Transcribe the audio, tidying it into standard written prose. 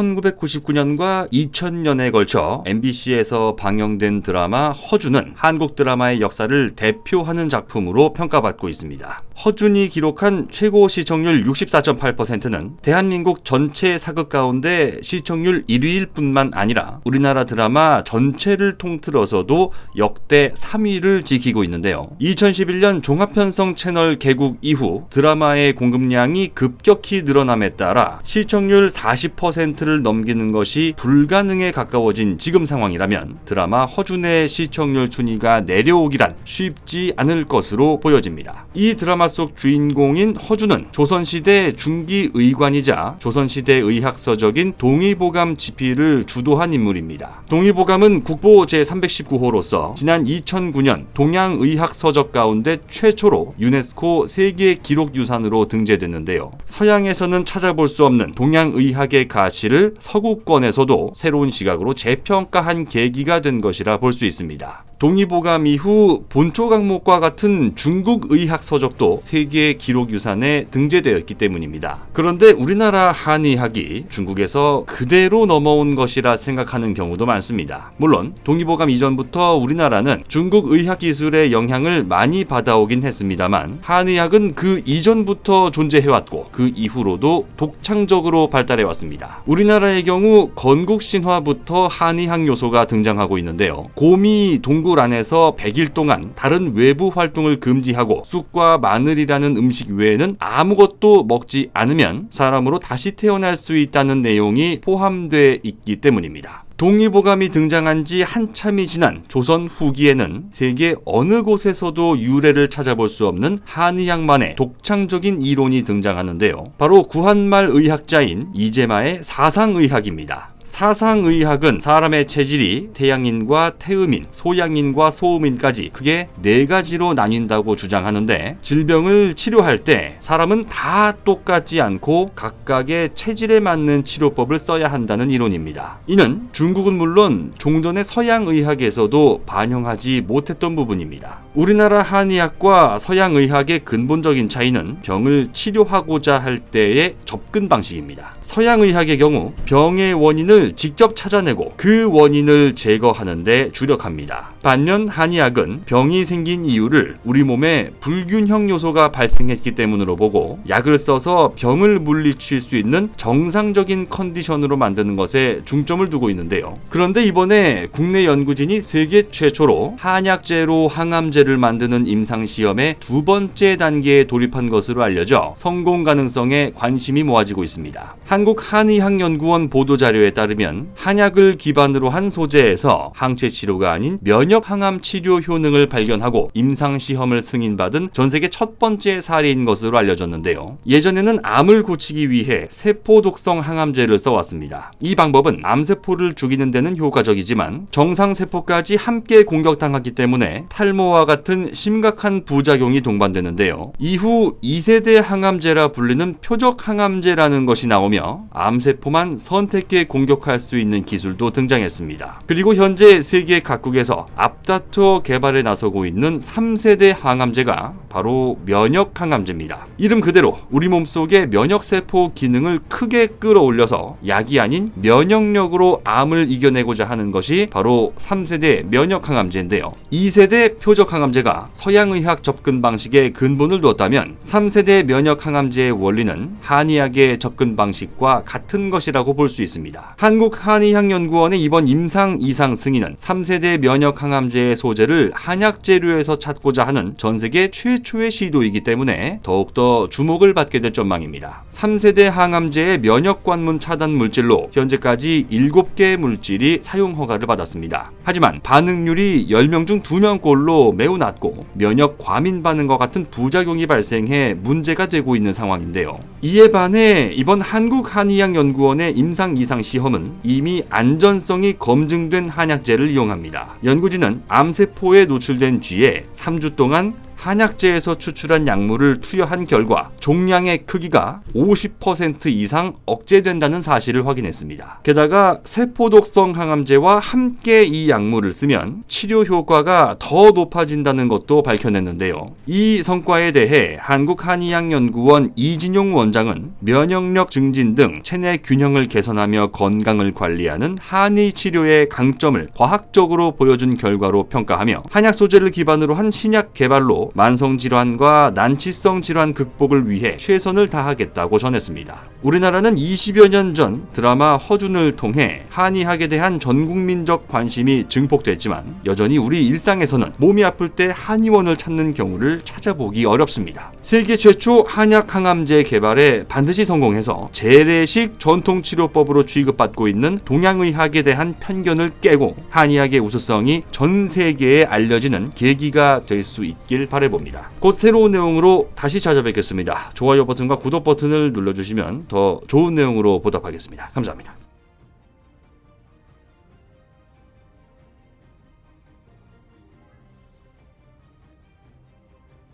1999년과 2000년에 걸쳐 MBC에서 방영된 드라마 허준은 한국 드라마의 역사를 대표하는 작품으로 평가받고 있습니다. 허준이 기록한 최고 시청률 64.8%는 대한민국 전체 사극 가운데 시청률 1위일 뿐만 아니라 우리나라 드라마 전체를 통틀어서도 역대 3위를 지키고 있는데요. 2011년 종합편성 채널 개국 이후 드라마의 공급량이 급격히 늘어남에 따라 시청률 40%를 넘기는 것이 불가능에 가까워진 지금 상황이라면 드라마 허준의 시청률 순위가 내려오기란 쉽지 않을 것으로 보여집니다. 이 드라마 속 주인공인 허준은 조선시대 중기 의관이자 조선시대 의학서적인 동의보감 집필을 주도한 인물입니다. 동의보감은 국보 제319호로서 지난 2009년 동양의학서적 가운데 최초로 유네스코 세계 기록유산으로 등재됐는데요. 서양에서는 찾아볼 수 없는 동양의학의 가치를 서구권에서도 새로운 시각으로 재평가한 계기가 된 것이라 볼 수 있습니다. 동의보감 이후 본초 강목과 같은 중국 의학 서적도 세계 기록유산에 등재되었기 때문입니다. 그런데 우리나라 한의학이 중국에서 그대로 넘어온 것이라 생각하는 경우도 많습니다. 물론 동의보감 이전부터 우리나라는 중국 의학 기술의 영향을 많이 받아오긴 했습니다만 한의학은 그 이전부터 존재해왔고 그 이후로도 독창적으로 발달해왔습니다. 우리나라의 경우 건국신화부터 한의학 요소가 등장하고 있는데요. 곰이 동굴 안에서 100일 동안 다른 외부 활동을 금지하고 쑥과 마늘이라는 음식 외에는 아무것도 먹지 않으면 사람으로 다시 태어날 수 있다는 내용이 포함되어 있기 때문입니다. 동의보감이 등장한 지 한참이 지난 조선 후기에는 세계 어느 곳에서도 유래를 찾아볼 수 없는 한의학만의 독창적인 이론이 등장하는데요. 바로 구한말 의학자인 이재마의 사상의학입니다. 사상의학은 사람의 체질이 태양인과 태음인, 소양인과 소음인까지 크게 4가지로 나뉜다고 주장하는데 질병을 치료할 때 사람은 다 똑같지 않고 각각의 체질에 맞는 치료법을 써야 한다는 이론입니다. 이는 중국은 물론 종전의 서양의학에서도 반영하지 못했던 부분입니다. 우리나라 한의학과 서양의학의 근본적인 차이는 병을 치료하고자 할 때의 접근 방식입니다. 서양의학의 경우 병의 원인을 직접 찾아내고 그 원인을 제거하는 데 주력합니다. 반면 한의학은 병이 생긴 이유를 우리 몸에 불균형 요소가 발생했기 때문으로 보고 약을 써서 병을 물리칠 수 있는 정상적인 컨디션으로 만드는 것에 중점을 두고 있는데요. 그런데 이번에 국내 연구진이 세계 최초로 한약재로 항암제를 만드는 임상시험의 2번째 단계에 돌입한 것으로 알려져 성공 가능성에 관심이 모아지고 있습니다. 한국한의학연구원 보도자료에 따르면 한약을 기반으로 한 소재에서 항체치료가 아닌 면역항암 치료 효능을 발견하고 임상시험을 승인받은 전세계 첫 번째 사례인 것으로 알려졌는데요. 예전에는 암을 고치기 위해 세포독성 항암제를 써왔습니다. 이 방법은 암세포를 죽이는 데는 효과적이지만 정상세포까지 함께 공격당하기 때문에 탈모와 같은 심각한 부작용이 동반되는데요. 이후 2세대 항암제라 불리는 표적 항암제라는 것이 나오며 암세포만 선택해 공격할 수 있는 기술도 등장했습니다. 그리고 현재 세계 각국에서 앞다투어 개발에 나서고 있는 3세대 항암제가 바로 면역 항암제입니다. 이름 그대로 우리 몸속의 면역세포 기능을 크게 끌어올려서 약이 아닌 면역력으로 암을 이겨내고자 하는 것이 바로 3세대 면역 항암제인데요. 2세대 표적 항암제가 서양의학 접근 방식에 근본을 두었다면 3세대 면역 항암제의 원리는 한의학의 접근 방식과 같은 것이라고 볼 수 있습니다. 한국한의학연구원의 이번 임상 이상 승인은 3세대 면역 항암제의 소재를 한약 재료에서 찾고자 하는 전세계 최초의 시도이기 때문에 더욱더 주목을 받게 될 전망입니다. 3세대 항암제의 면역 관문 차단 물질로 현재까지 7개의 물질이 사용 허가를 받았습니다. 하지만 반응률이 10명 중 2명꼴로 매우 낮고 면역 과민 반응과 같은 부작용이 발생해 문제가 되고 있는 상황인데요. 이에 반해 이번 한국한의학연구원의 임상 이상 시험은 이미 안전성이 검증된 한약제를 이용합니다. 연구진은 암세포에 노출된 쥐에 3주 동안 한약재에서 추출한 약물을 투여한 결과 종양의 크기가 50% 이상 억제된다는 사실을 확인했습니다. 게다가 세포독성 항암제와 함께 이 약물을 쓰면 치료 효과가 더 높아진다는 것도 밝혀냈는데요. 이 성과에 대해 한국한의학연구원 이진용 원장은 면역력 증진 등 체내 균형을 개선하며 건강을 관리하는 한의 치료의 강점을 과학적으로 보여준 결과로 평가하며 한약 소재를 기반으로 한 신약 개발로 만성질환과 난치성 질환 극복을 위해 최선을 다하겠다고 전했습니다. 우리나라는 20여 년 전 드라마 허준을 통해 한의학에 대한 전국민적 관심이 증폭됐지만 여전히 우리 일상에서는 몸이 아플 때 한의원을 찾는 경우를 찾아보기 어렵습니다. 세계 최초 한약 항암제 개발에 반드시 성공해서 재래식 전통치료법으로 취급받고 있는 동양의학에 대한 편견을 깨고 한의학의 우수성이 전 세계에 알려지는 계기가 될 수 있길 바라봅니다. 곧 새로운 내용으로 다시 찾아뵙겠습니다. 좋아요 버튼과 구독 버튼을 눌러주시면 더 좋은 내용으로 보답하겠습니다. 감사합니다.